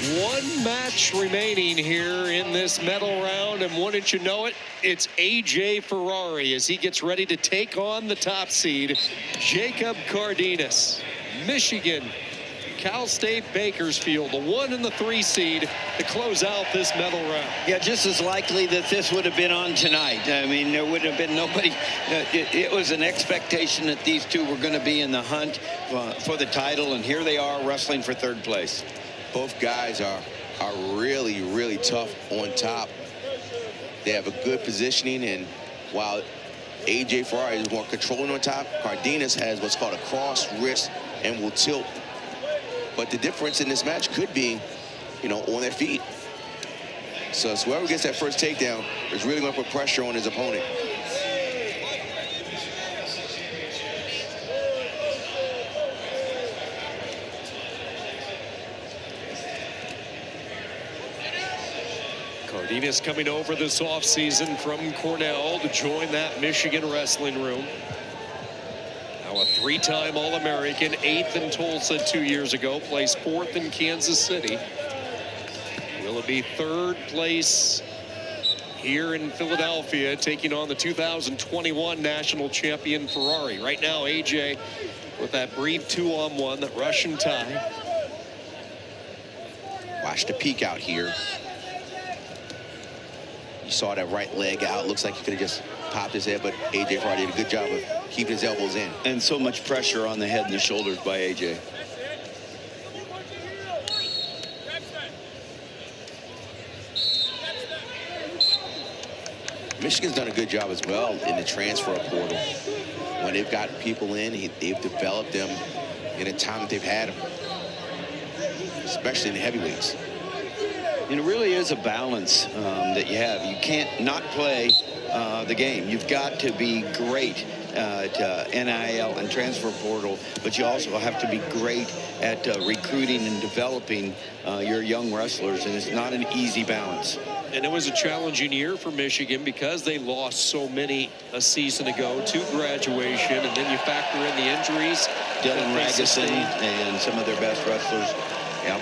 One match remaining here in this medal round, and wouldn't you know it, it's AJ Ferrari as he gets ready to take on the top seed, Jacob Cardenas. Michigan, Cal State Bakersfield, the 1 and the 3 seed to close out this medal round. Yeah, just as likely that this would have been on tonight. I mean, there would have been nobody. It was an expectation that these two were going to be in the hunt for the title, and here they are wrestling for third place. Both guys are really, really tough on top. They have a good positioning, and while AJ Ferrari is more controlling on top, Cardenas has what's called a cross wrist and will tilt. But the difference in this match could be, you know, on their feet. So whoever gets that first takedown is really going to put pressure on his opponent. Cardenas coming over this offseason from Cornell to join that Michigan wrestling room. Now a 3-time All-American, 8th in Tulsa 2 years ago, placed 4th in Kansas City. Will it be 3rd place here in Philadelphia, taking on the 2021 national champion Ferrari? Right now, AJ with that brief 2-on-1, that Russian tie. Watch the peek out here. You saw that right leg out. Looks like he could have just popped his head, but AJ Ferrari did a good job of keeping his elbows in. And so much pressure on the head and the shoulders by AJ. Michigan's done a good job as well in the transfer portal. When they've got people in, they've developed them in the time that they've had them, especially in the heavyweights. And it really is a balance that you have. You can't not play the game. You've got to be great at NIL and transfer portal, but you also have to be great at recruiting and developing your young wrestlers, and it's not an easy balance. And it was a challenging year for Michigan because they lost so many a season ago to graduation, and then you factor in the injuries. Dylan Ragusin and some of their best wrestlers. Yep.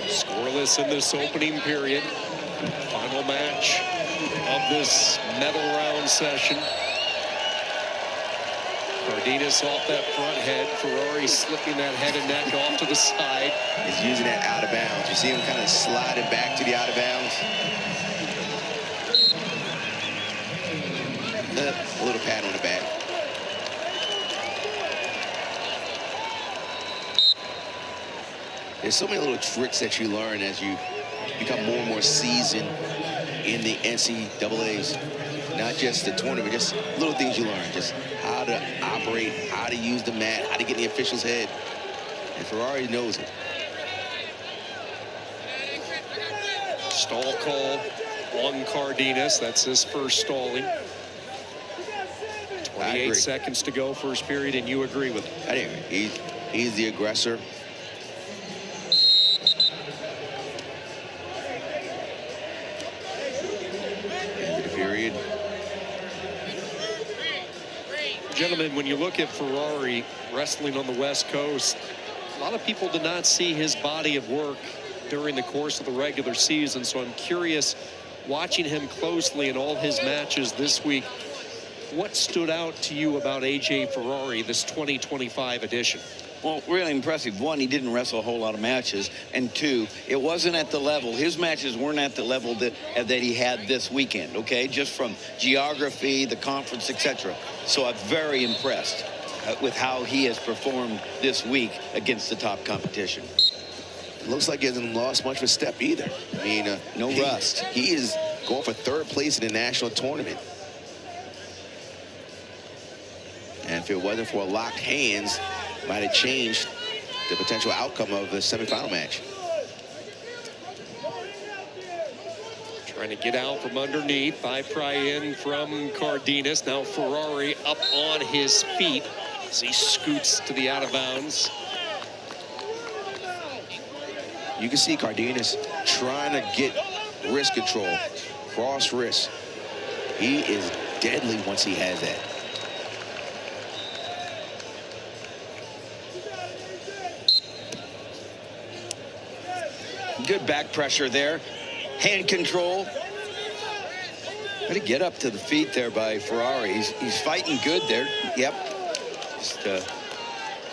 Scoreless in this opening period. Final match of this medal round session. Cardenas off that front head. Ferrari slipping that head and neck off to the side. He's using that out of bounds. You see him kind of slide it back to the out of bounds. A little pat on the back. There's so many little tricks that you learn as you become more and more seasoned in the NCAAs. Not just the tournament, just little things you learn. Just how to operate, how to use the mat, how to get in the official's head. And Ferrari knows it. Stall call on Cardenas. That's his first stalling. 28 seconds to go, first period, and you agree with him. I agree. He's the aggressor. Gentlemen, when you look at Ferrari wrestling on the West Coast, a lot of people did not see his body of work during the course of the regular season. So I'm curious, watching him closely in all his matches this week, what stood out to you about AJ Ferrari, this 2025 edition? Well, really impressive. One, he didn't wrestle a whole lot of matches. And two, it wasn't at the level. His matches weren't at the level that he had this weekend, okay? Just from geography, the conference, etc. So I'm very impressed with how he has performed this week against the top competition. It looks like he hasn't lost much of a step either. I mean, no rust. He is going for 3rd place in the national tournament. And if it wasn't for locked hands, might have changed the potential outcome of the semifinal match. Trying to get out from underneath. Thigh pry in from Cardenas. Now Ferrari up on his feet as he scoots to the out of bounds. You can see Cardenas trying to get wrist control, cross wrist. He is deadly once he has that. Good back pressure there. Hand control. Got to get up to the feet there by Ferrari. He's fighting good there. Yep. Just,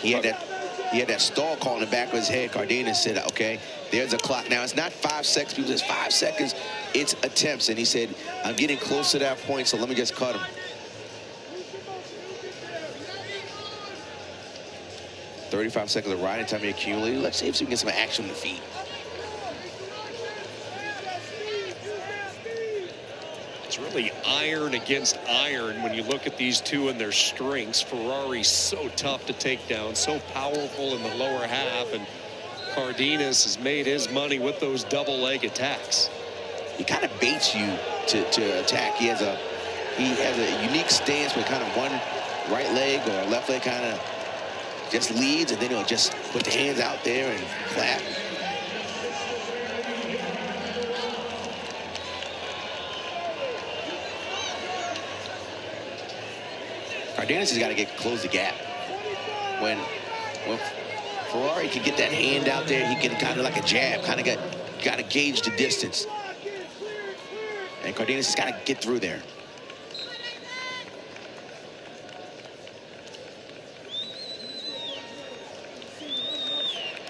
he had that stall call in the back of his head. Cardenas said, okay, there's a clock. Now, it's not 5 seconds. People say 5 seconds. It's attempts. And he said, I'm getting close to that point, so let me just cut him. 35 seconds of riding time accumulated. Let's see if we can get some action on the feet. It's really iron against iron when you look at these two and their strengths. Ferrari's so tough to take down, so powerful in the lower half, and Cardenas has made his money with those double leg attacks. He kind of baits you to attack. He has a unique stance with kind of one right leg or left leg kind of just leads, and then he'll just put the hands out there and clap. Cardenas has got to close the gap. When Ferrari can get that hand out there, he can kind of like a jab, kind of got to gauge the distance. And Cardenas has got to get through there.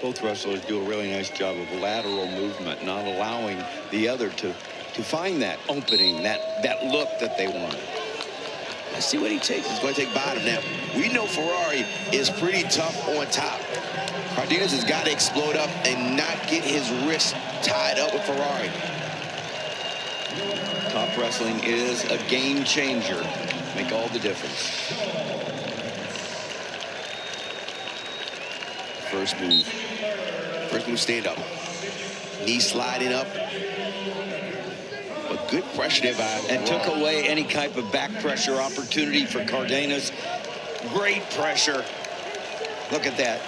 both wrestlers do a really nice job of lateral movement, not allowing the other to find that opening, that look that they want. Let's see what he takes. He's going to take bottom now. We know Ferrari is pretty tough on top. Cardenas has got to explode up and not get his wrist tied up with Ferrari. Top wrestling is a game changer. Make all the difference. First move. First move, stand up. Knee sliding up. But good pressure there by and Ferrari. took away any type of back pressure opportunity for Cardenas. Great pressure. Look at that.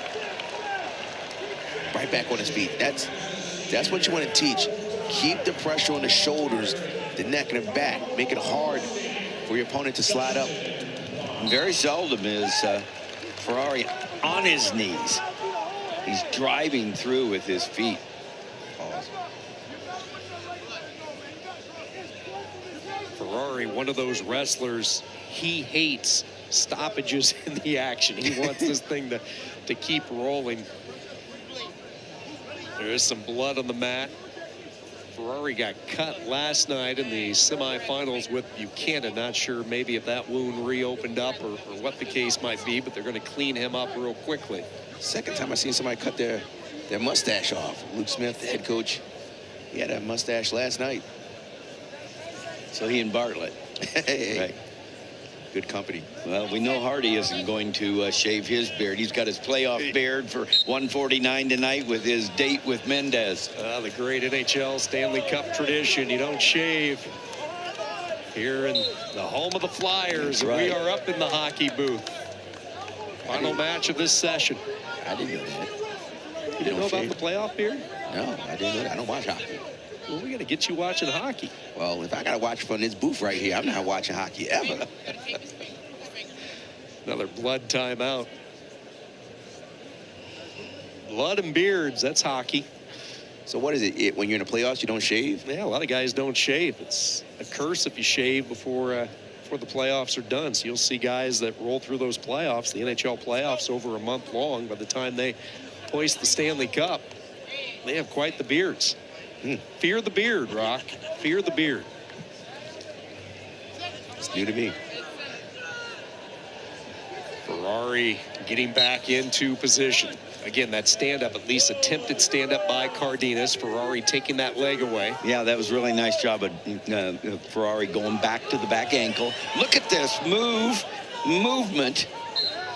Right back on his feet. That's what you want to teach. Keep the pressure on the shoulders, the neck, and the back. Make it hard for your opponent to slide up. Very seldom is Ferrari on his knees. He's driving through with his feet. Awesome. Ferrari, one of those wrestlers, he hates stoppages in the action. He wants this thing to keep rolling. There is some blood on the mat. Ferrari got cut last night in the semifinals with Buchanan. Not sure maybe if that wound reopened up or what the case might be, but they're going to clean him up real quickly. Second time I seen somebody cut their mustache off. Luke Smith, the head coach, he had a mustache last night. So he and Bartlett. Hey, right. Good company. Well, we know Hardy isn't going to shave his beard. He's got his playoff beard for 149 tonight with his date with Mendez. The great NHL Stanley Cup tradition. You don't shave here in the home of the Flyers. Right. We are up in the hockey booth. Final match of this session. I didn't know that. You didn't know about the playoff beard? No, I didn't know that. I don't watch hockey. Well, we got to get you watching hockey. Well, if I got to watch from this booth right here, I'm not watching hockey ever. Another blood timeout. Blood and beards, that's hockey. So what is it? When you're in the playoffs, you don't shave? Yeah, a lot of guys don't shave. It's a curse if you shave before the playoffs are done. So you'll see guys that roll through those playoffs, the NHL playoffs, over a month long. By the time they hoist the Stanley Cup, they have quite the beards. Fear the beard, Rock. Fear the beard. It's new to me. Ferrari getting back into position. Again, that stand-up, at least attempted stand-up by Cardenas. Ferrari taking that leg away. Yeah, that was really nice job of Ferrari going back to the back ankle. Look at this movement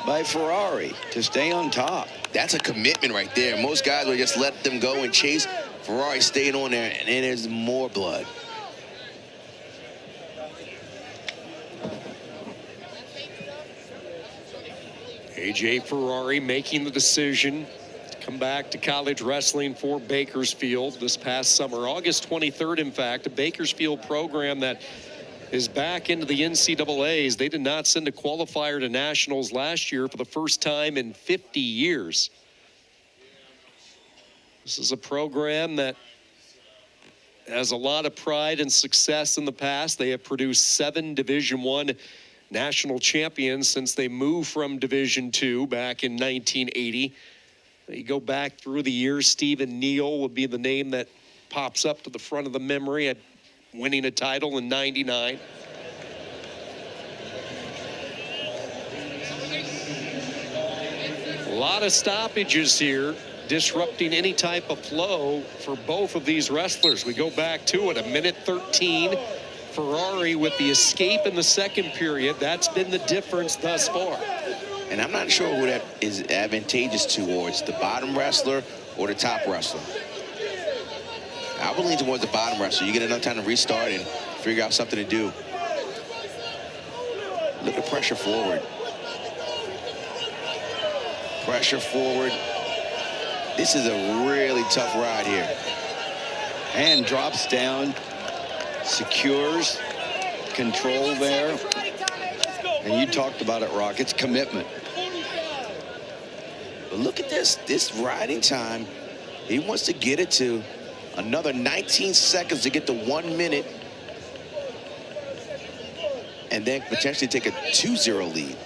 by Ferrari to stay on top. That's a commitment right there. Most guys would just let them go and chase. Ferrari stayed on there, and then there's more blood. A.J. Ferrari making the decision to come back to college wrestling for Bakersfield this past summer. August 23rd, in fact, a Bakersfield program that is back into the NCAAs. They did not send a qualifier to nationals last year for the first time in 50 years. This is a program that has a lot of pride and success in the past. They have produced 7 Division I national champions since they moved from Division II back in 1980. You go back through the years, Stephen Neal would be the name that pops up to the front of the memory at winning a title in '99. A lot of stoppages here, disrupting any type of flow for both of these wrestlers. We go back to it, 1:13. Ferrari with the escape in the second period. That's been the difference thus far. And I'm not sure who that is advantageous towards, the bottom wrestler or the top wrestler. I would lean towards the bottom wrestler. You get enough time to restart and figure out something to do. Look at pressure forward. Pressure forward. This is a really tough ride here. And drops down, secures, control there. And you talked about it, Rock. It's commitment. But look at this riding time. He wants to get it to another 19 seconds to get to 1 minute. And then potentially take a 2-0 lead.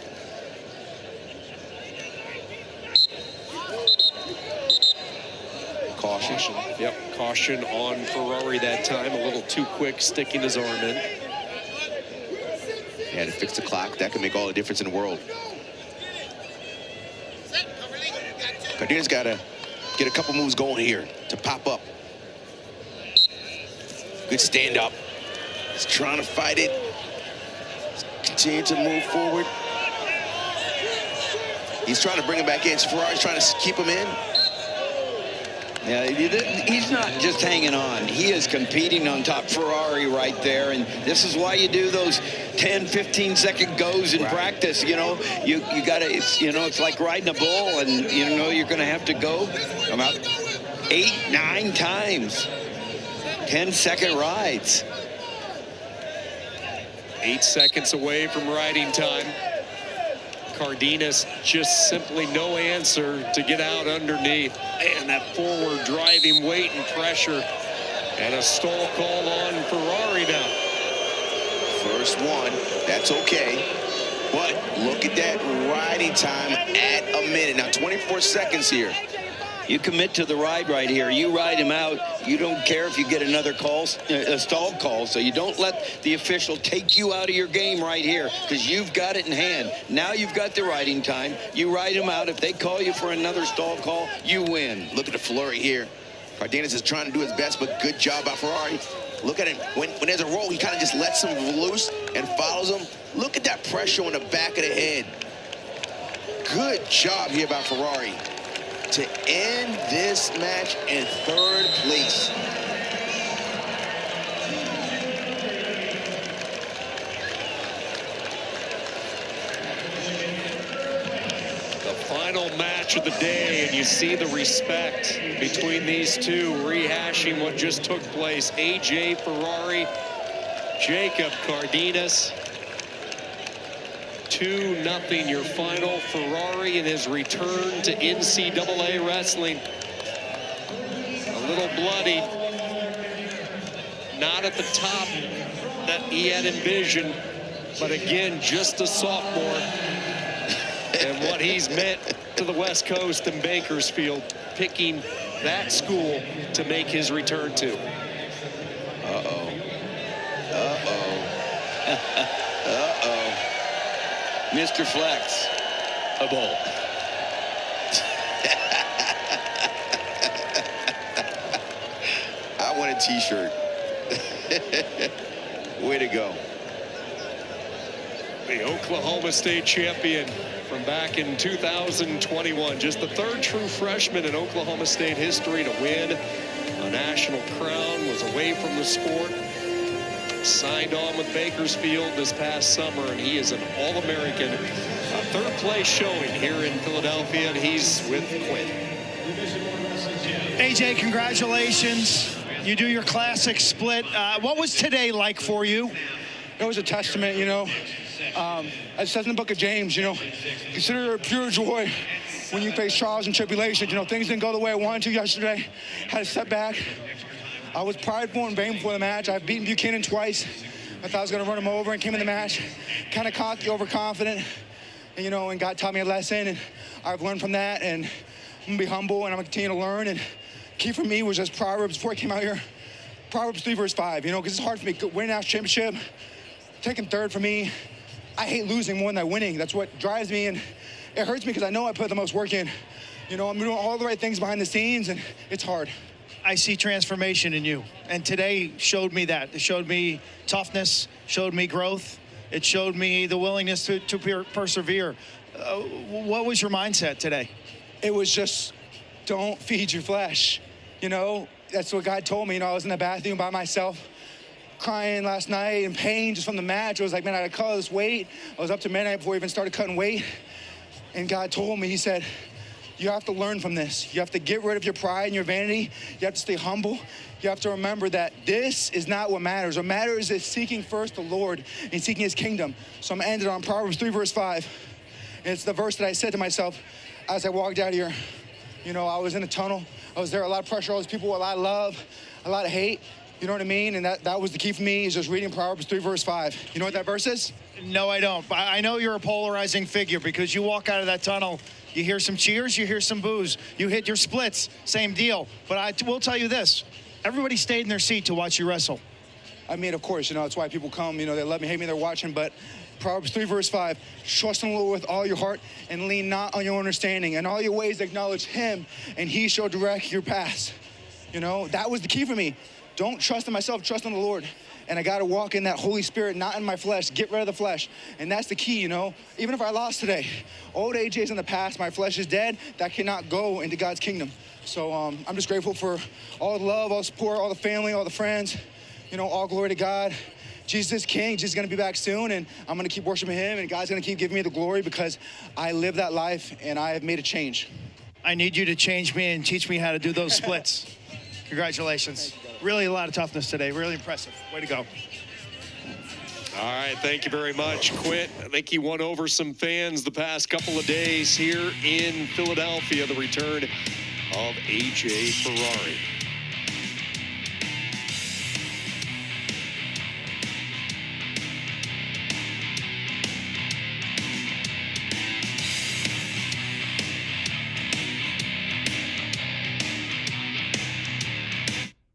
Caution. Yep, caution on Ferrari that time. A little too quick, sticking his arm in. He had to fix the clock. That could make all the difference in the world. Cardenas got to get a couple moves going here to pop up. Good stand up. He's trying to fight it. Continue to move forward. He's trying to bring him back in. So Ferrari's trying to keep him in. Yeah, he's not just hanging on. He is competing on top. Ferrari right there. And this is why you do those 10, 15-second goes in practice. You know, you got to, it's like riding a bull, and, you're going to have to go about 8, 9 times. 10-second rides. 8 seconds away from riding time. Cardenas just simply no answer to get out underneath. And that forward driving weight and pressure. And a stall call on Ferrari now. First one, that's okay. But look at that riding time at a minute. Now 24 seconds here. You commit to the ride right here. You ride him out. You don't care if you get another call, a stall call. So you don't let the official take you out of your game right here, because you've got it in hand. Now you've got the riding time. You ride him out. If they call you for another stall call, you win. Look at the flurry here. Cardenas is trying to do his best, but good job by Ferrari. Look at him. When there's a roll, he kind of just lets him loose and follows him. Look at that pressure on the back of the head. Good job here by Ferrari to end this match in 3rd place. The final match of the day, and you see the respect between these two, rehashing what just took place. AJ Ferrari, Jacob Cardenas. 2-0 your final. Ferrari in his return to NCAA wrestling. A little bloodied. Not at the top that he had envisioned, but again, just a sophomore. And what he's meant to the West Coast and Bakersfield, picking that school to make his return to. Uh-oh. Uh-oh. Uh-oh. Mr. Flex, a ball. I want a t-shirt. Way to go. The Oklahoma State champion from back in 2021. Just the 3rd true freshman in Oklahoma State history to win a national crown. Was away from the sport. Signed on with Bakersfield this past summer, and he is an All-American. A 3rd place showing here in Philadelphia, and he's with Quinn. AJ, congratulations. You do your classic split. What was today like for you? it was a testament, you know. As it says in the book of James, you know, consider it pure joy when you face trials and tribulations. You know, things didn't go the way I wanted to yesterday. Had a setback. I was prideful and vain before the match. I've beaten Buchanan twice. I thought I was going to run him over and came in the match kind of cocky, overconfident. And, you know, and God taught me a lesson, and I've learned from that. And I'm going to be humble, and I'm going to continue to learn. And key for me was just Proverbs. Before I came out here, Proverbs 3, verse 5, you know, because it's hard for me. Winning a national championship, taking third for me. I hate losing more than winning. That's what drives me, and it hurts me because I know I put the most work in. You know, I'm doing all the right things behind the scenes, and it's hard. I see transformation in you, and today showed me that. It showed me toughness, showed me growth. It showed me the willingness to persevere. What was your mindset today? It was just, don't feed your flesh. You know, that's what God told me. You know, I was in the bathroom by myself, crying last night in pain just from the match. I was like, man, I gotta cut all this weight. I was up to midnight before I even started cutting weight. And God told me, he said, you have to learn from this. You have to get rid of your pride and your vanity. You have to stay humble. You have to remember that this is not what matters. What matters is seeking first the Lord and seeking his kingdom. So I'm ended on Proverbs 3, verse 5. And it's the verse that I said to myself as I walked out here. You know, I was in a tunnel. I was there, a lot of pressure, all these people, a lot of love, a lot of hate. You know what I mean? And that was the key for me, is just reading Proverbs 3, verse 5. You know what that verse is? No, I don't. But I know you're a polarizing figure, because you walk out of that tunnel, you hear some cheers, you hear some boos. You hit your splits, same deal. But I will tell you this. Everybody stayed in their seat to watch you wrestle. I mean, of course, you know, that's why people come. You know, they love me, hate me, they're watching. But Proverbs 3, verse 5, trust in the Lord with all your heart and lean not on your understanding. In all your ways acknowledge him, and he shall direct your paths. You know, that was the key for me. Don't trust in myself, trust in the Lord. And I got to walk in that Holy Spirit, not in my flesh. Get rid of the flesh. And that's the key, you know. Even if I lost today, old AJ's in the past, my flesh is dead. That cannot go into God's kingdom. So I'm just grateful for all the love, all the support, all the family, all the friends. You know, all glory to God. Jesus is King. Jesus is going to be back soon, and I'm going to keep worshiping him, and God's going to keep giving me the glory because I live that life, and I have made a change. I need you to change me and teach me how to do those splits. Congratulations. Really a lot of toughness today. Really impressive. Way to go. All right, thank you very much, Quint. I think he won over some fans the past couple of days here in Philadelphia, the return of AJ Ferrari.